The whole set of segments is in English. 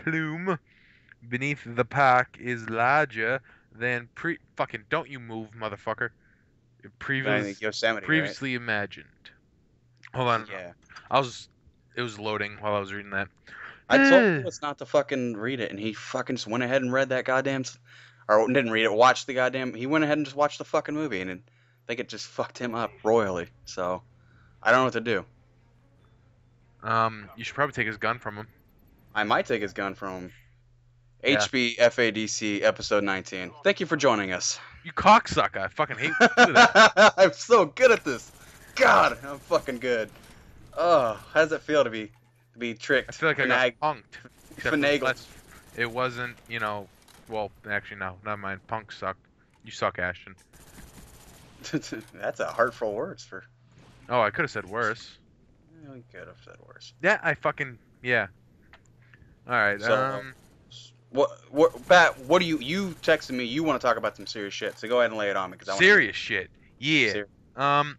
plume beneath the pack is larger than fucking don't you move, motherfucker. Yosemite, right? Previously imagined. Hold on. Yeah. It was loading while I was reading that. I told Lewis not to fucking read it, and he fucking just went ahead and read that goddamn, or didn't read it, watched the goddamn. He went ahead and just watched the fucking movie, and I think it just fucked him up royally. So I don't know what to do. You should probably take his gun from him. I might take his gun from him. Yeah. H.B.F.A.D.C. episode 19. Thank you for joining us. You cocksucker! I fucking hate when you do that. I'm so good at this. God, I'm fucking good. Oh, how does it feel to be tricked? I feel like I got punked. Finagled. It wasn't, you know. Well, actually, no, never mind. Punk sucked. You suck, Ashton. That's a hurtful words for. Oh, I could have said worse. We could have said worse. Yeah, yeah. All right. So, what do you texted me? You want to talk about some serious shit? So go ahead and lay it on me, because I want serious shit. Yeah. Serious.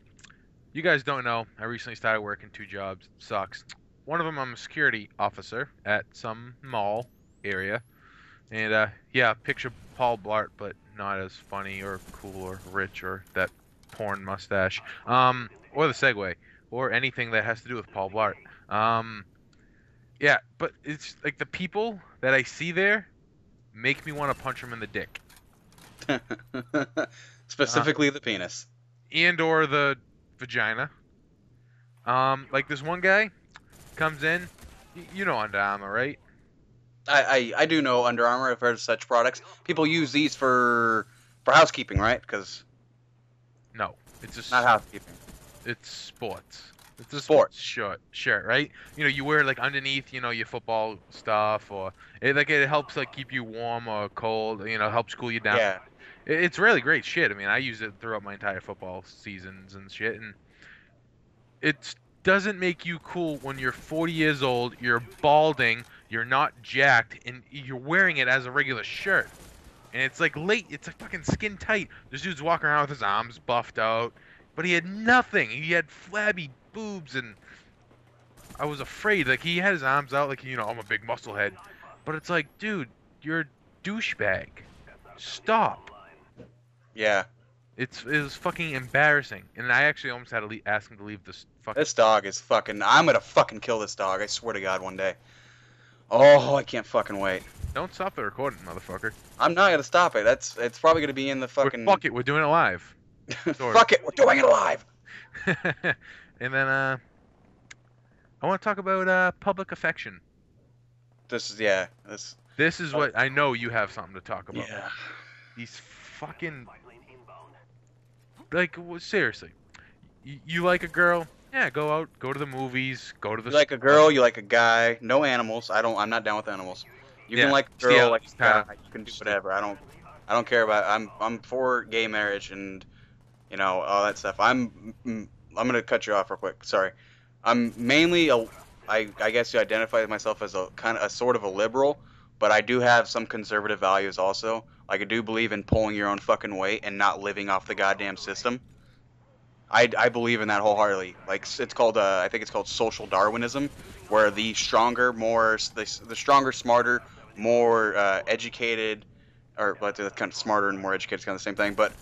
You guys don't know. I recently started working 2 jobs. It sucks. One of them, I'm a security officer at some mall area, and yeah, picture Paul Blart, but not as funny or cool or rich or that porn mustache. Or the Segway, or anything that has to do with Paul Blart. Yeah, but it's like the people that I see there make me want to punch them in the dick. Specifically the penis. And or the vagina. Like this one guy comes in, you know Under Armour, right? I do know Under Armour. I've heard of such products. People use these for housekeeping, right? Because no, it's just not housekeeping. It's sports. It's a sports shirt, right? You know, you wear like underneath, you know, your football stuff, or it helps like keep you warm or cold. You know, helps cool you down. Yeah. It's really great shit. I mean, I use it throughout my entire football seasons and shit, and it doesn't make you cool when you're 40 years old, you're balding, you're not jacked, and you're wearing it as a regular shirt. And it's like it's like fucking skin tight. This dude's walking around with his arms buffed out, but he had nothing. He had flabby boobs, and I was afraid. Like, he had his arms out like, you know, I'm a big muscle head. But it's like, dude, you're a douchebag. Stop. Yeah. It was fucking embarrassing. And I actually almost had to ask him to leave this fucking... This dog is fucking... I'm gonna fucking kill this dog. I swear to God one day. Oh, I can't fucking wait. Don't stop the recording, motherfucker. I'm not gonna stop it. It's probably gonna be in the fucking... Fuck it, we're doing it live. Fuck it, we're doing it live! And then, I want to talk about, public affection. This is, yeah, This is what I know you have something to talk about. Yeah. These fucking... Like, seriously. You like a girl? Yeah, go out, go to the movies, go to the... You like a girl, you like a guy. No animals. I'm not down with animals. You can like a girl, like a guy. You can do whatever. I don't care about... I'm for gay marriage and, you know, all that stuff. I'm gonna cut you off real quick. Sorry. I'm mainly I guess you identify myself as a kind of a sort of a liberal, but I do have some conservative values also. Like, I do believe in pulling your own fucking weight and not living off the goddamn system. I believe in that wholeheartedly. Like, it's called I think it's called social Darwinism, where the stronger, the stronger, smarter, more educated, or but that's kind of smarter and more educated is kind of the same thing. But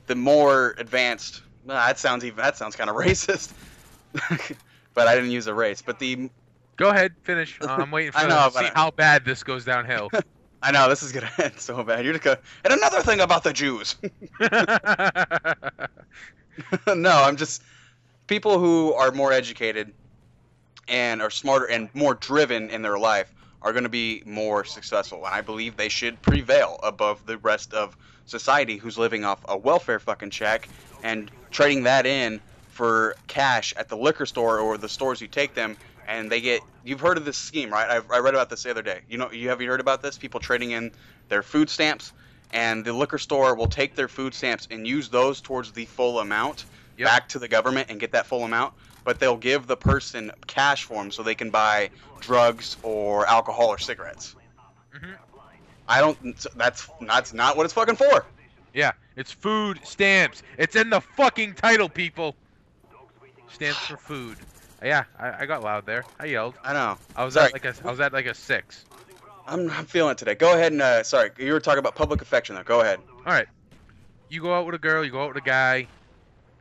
the more advanced, that sounds kind of racist. But I didn't use a race. But the Go ahead, finish. I'm waiting for to see how bad this goes downhill. I know, this is gonna end so bad. You're just gonna... And another thing about the Jews. No, I'm just... People who are more educated and are smarter and more driven in their life are going to be more successful. And I believe they should prevail above the rest of society who's living off a welfare fucking check and trading that in for cash at the liquor store or the stores you take them, and they get... You've heard of this scheme, right? I read about this the other day. You know, have you heard about this? People trading in their food stamps, and the liquor store will take their food stamps and use those towards the full amount back to the government and get that full amount, but they'll give the person cash for them so they can buy drugs or alcohol or cigarettes. That's not what it's fucking for. Yeah, it's food stamps. It's in the fucking title, people. Stamps for food. Yeah, I got loud there. I yelled. I know. I was at like a 6. I'm feeling it today. Go ahead and sorry, you were talking about public affection though. Go ahead. All right, you go out with a girl, you go out with a guy.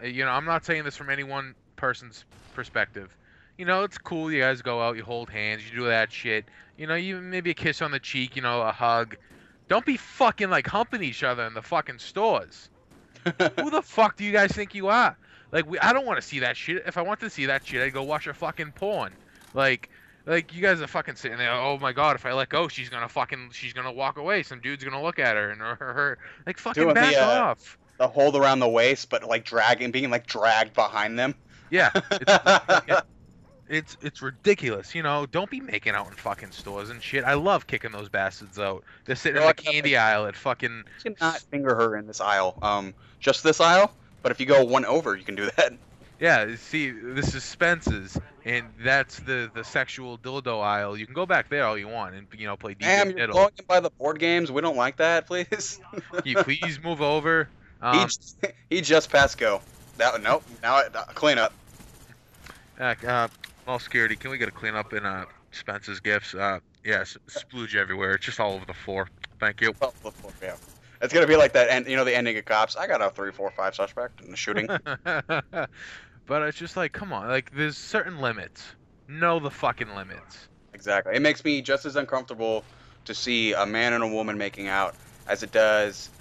You know, I'm not saying this from any one person's perspective. You know, it's cool. You guys go out, you hold hands, you do that shit. You know, you maybe a kiss on the cheek, you know, a hug. Don't be fucking like humping each other in the fucking stores. Who the fuck do you guys think you are? Like, I don't want to see that shit. If I want to see that shit, I'd go watch a fucking porn. Like, like you guys are fucking sitting there. Oh my god, if I let go, she's gonna walk away. Some dude's gonna look at her and her. Like, fucking Doing back off. the hold around the waist, but like being like dragged behind them. Yeah, it's ridiculous. You know, don't be making out in fucking stores and shit. I love kicking those bastards out. They're sitting in the candy aisle at fucking. You cannot finger her in this aisle. Just this aisle. But if you go one over, you can do that. Yeah, see, this is Spence's, and that's the sexual dildo aisle. You can go back there all you want and, you know, play DJ Damn, you're going by the board games. We don't like that, please. Can you please move over? He just passed go. Nope. Now clean up. All security, can we get a clean up in Spence's gifts? Yes, splooge everywhere. It's just all over the floor. Thank you. All over the floor, yeah. It's gonna be like that, and you know the ending of Cops. I got a 3, 4, 5 suspect in the shooting. But it's just like, come on, like there's certain limits. Know the fucking limits. Exactly. It makes me just as uncomfortable to see a man and a woman making out as it does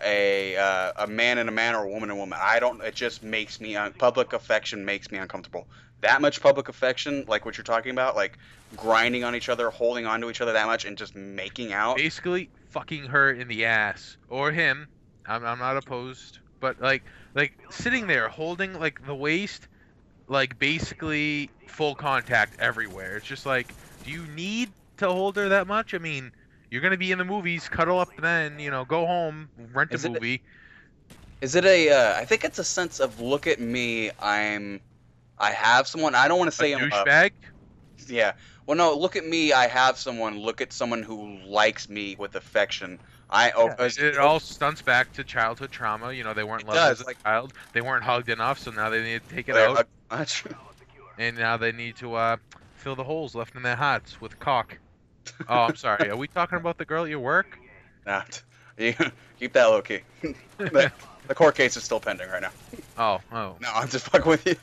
a man and a man or a woman and a woman. It just makes me public affection makes me uncomfortable. That much public affection, like what you're talking about, like grinding on each other, holding on to each other that much, and just making out. Basically, fucking her in the ass or him. I'm not opposed, but like sitting there holding like the waist, like basically full contact everywhere. It's just like, do you need to hold her that much? I mean, you're gonna be in the movies, cuddle up, and then you know go home, rent a movie. Is it a? I think it's a sense of look at me. I have someone. I don't want to say I'm a douchebag. Yeah. Well, no. Look at me. I have someone. Look at someone who likes me with affection. It all stunts back to childhood trauma. You know, they weren't loved as a child. They weren't hugged enough, so now they need to take it out. And now they need to fill the holes left in their hearts with cock. Oh, I'm sorry. Are we talking about the girl at your work? Nah. Keep that low key. The court case is still pending right now. Oh. No, I'm just fucking with you.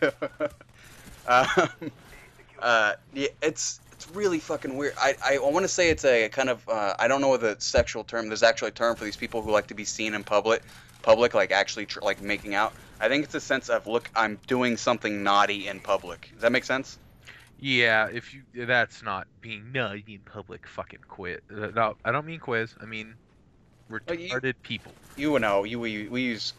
Yeah, it's really fucking weird. I want to say it's a kind of I don't know the sexual term. There's actually a term for these people who like to be seen in public, like actually like making out. I think it's a sense of look, I'm doing something naughty in public. Does that make sense? Yeah, that's not being naughty in public. Fucking quit. No, I don't mean quiz. I mean retarded people. You know, we use.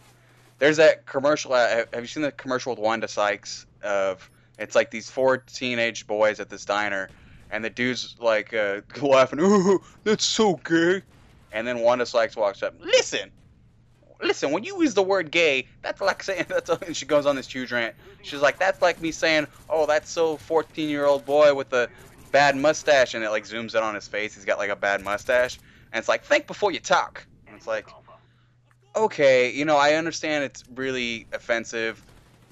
There's that commercial. Have you seen the commercial with Wanda Sykes of? It's like these 4 teenage boys at this diner, and the dude's like laughing. Ooh, that's so gay. And then Wanda Sykes walks up. Listen. When you use the word gay, that's like saying and she goes on this huge rant. She's like, that's like me saying, oh, that's so 14-year-old boy with a bad mustache, and it like zooms in on his face. He's got like a bad mustache, and it's like, think before you talk. And it's like, okay, you know, I understand it's really offensive,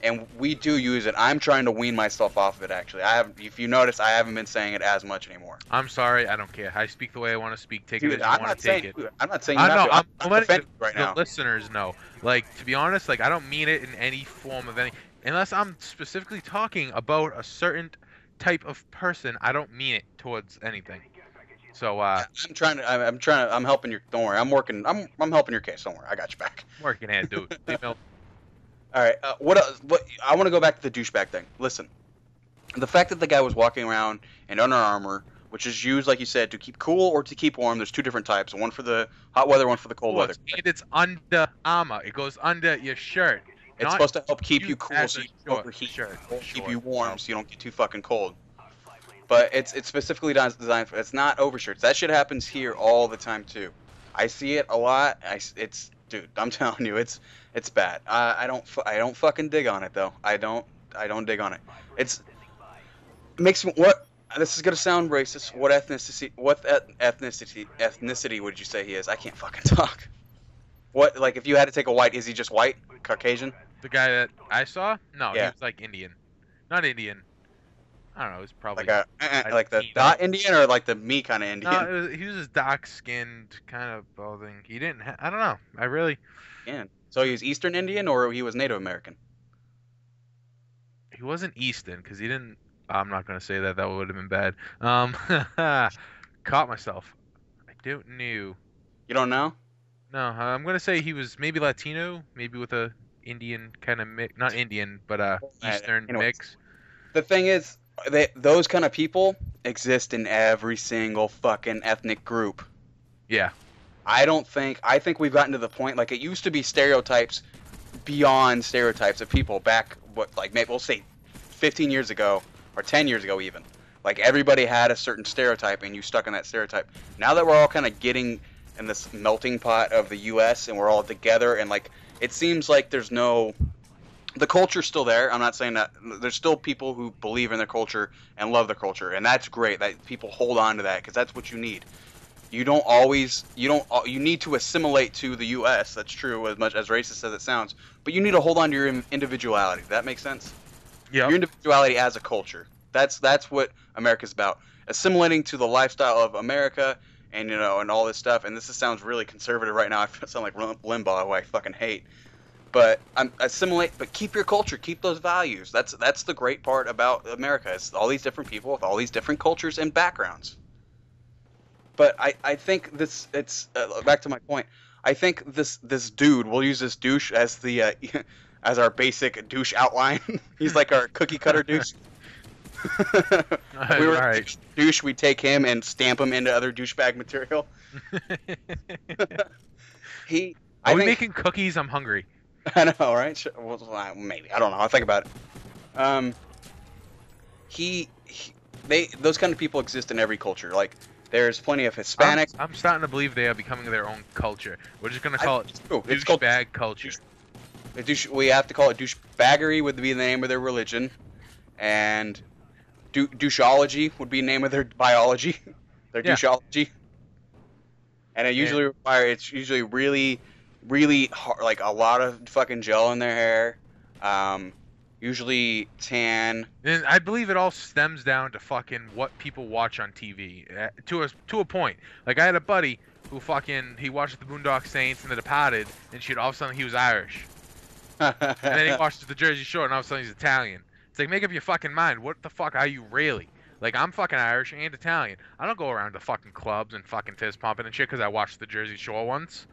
and we do use it. I'm trying to wean myself off of it. Actually, if you notice, I haven't been saying it as much anymore. I'm sorry, I don't care. I speak the way I want to speak. Take it as you want to take it. I'm not saying you have to. I'm offended right now. The listeners know. Like, to be honest, like I don't mean it in any form of any. Unless I'm specifically talking about a certain type of person, I don't mean it towards anything. So I'm helping you. Don't worry. I'm helping your case. Don't worry. I got your back. I'm working at it, dude. All right. What I want to go back to the douchebag thing. Listen, the fact that the guy was walking around in Under Armour, which is used, like you said, to keep cool or to keep warm. There's 2 different types. One for the hot weather, one for the cold weather. And it's under armor. It goes under your shirt. It's supposed to help keep you cool so you don't overheat. Keep you warm so you don't get too fucking cold. But it's specifically designed for. It's not overshirts. That shit happens here all the time too. I see it a lot. Dude, I'm telling you, it's bad. I don't fucking dig on it though. I don't dig on it. It makes me what. This is gonna sound racist. What ethnicity would you say he is? I can't fucking talk. What, like, if you had to take a white, is he just white, Caucasian? The guy that I saw? No, yeah. He was like Indian. Not Indian. I don't know. It was probably like the dot Indian or like the me kind of Indian. No, he was just dark-skinned, kind of balding. He didn't. I don't know. I really. Yeah. So he was Eastern Indian or he was Native American? He wasn't Easton because he didn't. I'm not gonna say that. That would have been bad. Caught myself. I don't know. You don't know? No, I'm gonna say he was maybe Latino, maybe with a Indian kind of mix. Not Indian, but Eastern Anyways, mix. the thing is, those kind of people exist in every single fucking ethnic group. Yeah. I think we've gotten to the point, like, it used to be stereotypes beyond stereotypes of people back, like, maybe we'll say 15 years ago, or 10 years ago even. Like, everybody had a certain stereotype, and you stuck in that stereotype. Now that we're all kind of getting in this melting pot of the U.S., and we're all together, and, like, it seems like there's no... The culture's still there. I'm not saying that. There's still people who believe in their culture and love their culture, and that's great that people hold on to that, because that's what you need. You need to assimilate to the U.S. That's true, as much as racist as it sounds. But you need to hold on to your individuality. Does that make sense? Yeah. Your individuality as a culture. That's what America's about. Assimilating to the lifestyle of America, and and all this stuff. And this sounds really conservative right now. I sound like Limbaugh, who I fucking hate. But assimilate, but keep your culture, keep those values. That's the great part about America. It's all these different people with all these different cultures and backgrounds. But I think it's back to my point. I think this dude, we'll use this douche as the as our basic douche outline. He's like our cookie cutter douche. We were right. Douche, we take him and stamp him into other douchebag material. Are we making cookies? I'm hungry. I know, right? Well, maybe. I don't know. I'll think about it. Those kind of people exist in every culture. Like, there's plenty of Hispanic. I'm starting to believe they are becoming their own culture. We're just gonna call it douchebag culture. We have to call it douchebaggery would be the name of their religion, and doucheology would be the name of their biology, their doucheology. And it's usually really, really hard, like a lot of fucking gel in their hair. Usually tan. And I believe it all stems down to fucking what people watch on TV to a point. Like, I had a buddy who he watched the Boondock Saints and The Departed, and shit, all of a sudden he was Irish. And then he watched the Jersey Shore, and all of a sudden he's Italian. It's like, make up your fucking mind. What the fuck are you really? Like, I'm fucking Irish and Italian. I don't go around to fucking clubs and fucking fist pumping and shit because I watched the Jersey Shore once.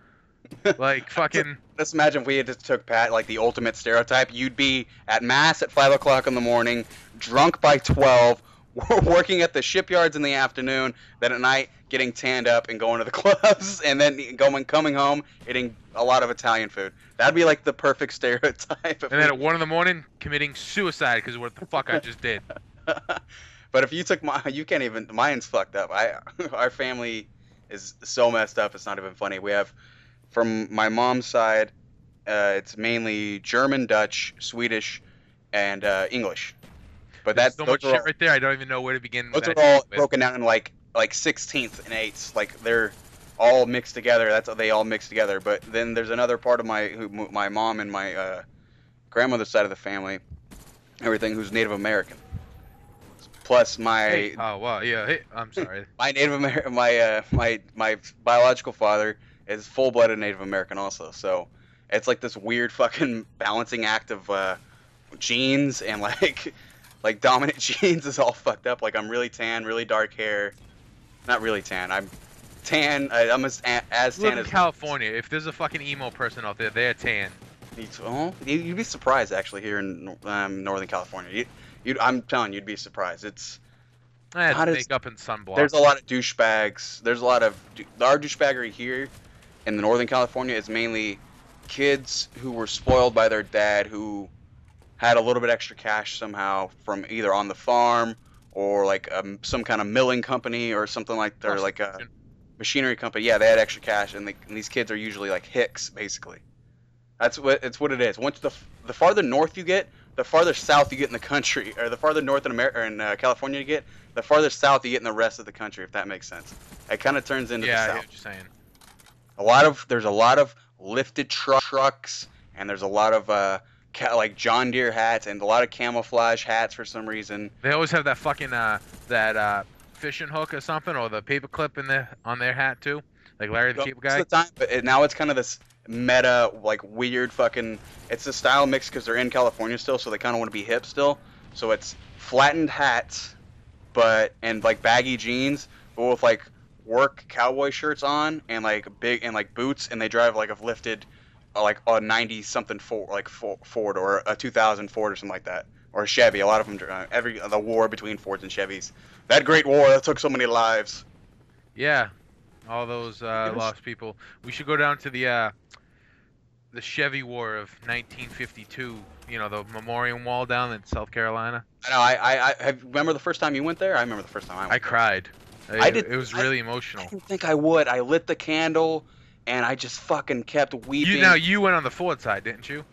Like, fucking... Let's imagine if we had just took Pat, like, the ultimate stereotype. You'd be at Mass at 5 o'clock in the morning, drunk by 12, working at the shipyards in the afternoon, then at night getting tanned up and going to the clubs, and then coming home, eating a lot of Italian food. That'd be, like, the perfect stereotype. And then at 1 in the morning, committing suicide because of what the fuck I just did. But if you took you can't even... Mine's fucked up. Our family is so messed up, it's not even funny. We have... From my mom's side, it's mainly German, Dutch, Swedish, and English. But that's so much shit right there. I don't even know where to begin. Those are all broken down in like 16th and 8ths. Like, they're all mixed together. That's how they all mix together. But then there's another part of my mom and my grandmother's side of the family, everything, who's Native American. Plus my I'm sorry. My Native American, my biological father is full-blooded Native American also, so it's like this weird fucking balancing act of genes and like dominant genes is all fucked up. Like, I'm really tan, really dark hair. Not really tan. I'm tan. I'm as tan as California. If there's a fucking emo person out there, they're tan. You'd be surprised actually here in Northern California. I'm telling you, you'd be surprised. It's makeup and sunblock. There's a lot of douchebags. There's a lot of our douchebaggery here in the Northern California is mainly kids who were spoiled by their dad, who had a little bit extra cash somehow from either on the farm or like some kind of milling company or something like that, or like a machinery company. Yeah, they had extra cash, and these kids are usually like hicks, basically. It's what it is. Once the farther north you get, the farther south you get in the country, or the farther north in America or in California you get, the farther south you get in the rest of the country, if that makes sense. It kind of turns into the south. I hear what you're saying. There's a lot of lifted trucks, and there's a lot of like John Deere hats and a lot of camouflage hats for some reason. They always have that fucking that fishing hook or something, or the paper clip in their on their hat too, like Larry the Cable Guy. Most of the time, but now it's kind of this meta, like weird fucking. It's a style mix because they're in California still, so they kind of want to be hip still. So it's flattened hats, and like baggy jeans, but with like work cowboy shirts on and like big and like boots, and they drive like a lifted, like a 90 something Ford or a 2000 Ford or something like that, or a Chevy. A lot of them the war between Fords and Chevys. That great war that took so many lives. Yeah, all those lost people. We should go down to the Chevy War of 1952. You know, the memorial wall down in South Carolina. I know. I remember the first time you went there. I remember the first time I went. I cried. I did. It was really emotional. I didn't think I would. I lit the candle, and I just fucking kept weeping. You went on the Ford side, didn't you?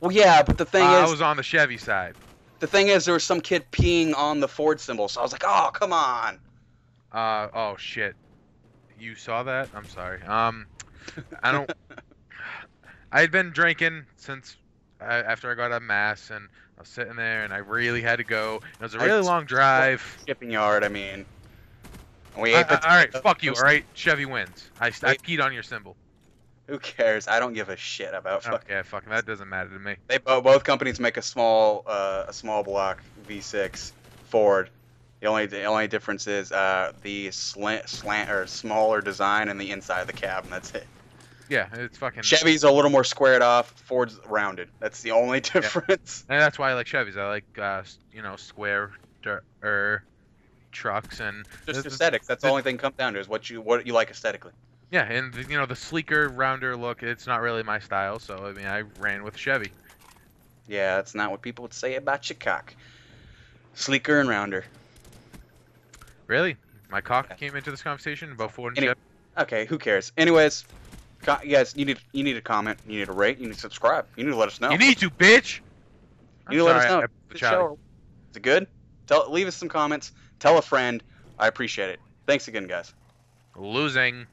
Well, yeah, but the thing is, I was on the Chevy side. The thing is, there was some kid peeing on the Ford symbol, so I was like, "Oh, come on." Oh shit. You saw that? I'm sorry. I don't. I had been drinking since after I got out of mass, and I was sitting there, and I really had to go. It was a really long drive. Shipping yard, I mean. We all right, fuck you. All right, Chevy wins. I peed on your symbol. Who cares? I don't give a shit about. Okay, fucking that doesn't matter to me. They both companies make a small block V6 Ford. The only difference is the slant or smaller design and the inside of the cab, and that's it. Yeah, it's fucking. Chevy's a little more squared off. Ford's rounded. That's the only difference. Yeah. And that's why I like Chevys. I like square trucks and just aesthetics. That's the only thing comes down to is what you like aesthetically. Yeah, and the sleeker, rounder look. It's not really my style, so I mean I ran with Chevy. Yeah, that's not what people would say about your cock. Sleeker and rounder. Really? My cock came into this conversation about Ford and Chevy? Okay, who cares? Anyways, you guys, you need to comment, you need to rate, you need to subscribe, you need to let us know. You need to, bitch. You need to let us know. Is it good? Leave us some comments. Tell a friend. I appreciate it. Thanks again, guys. Losing.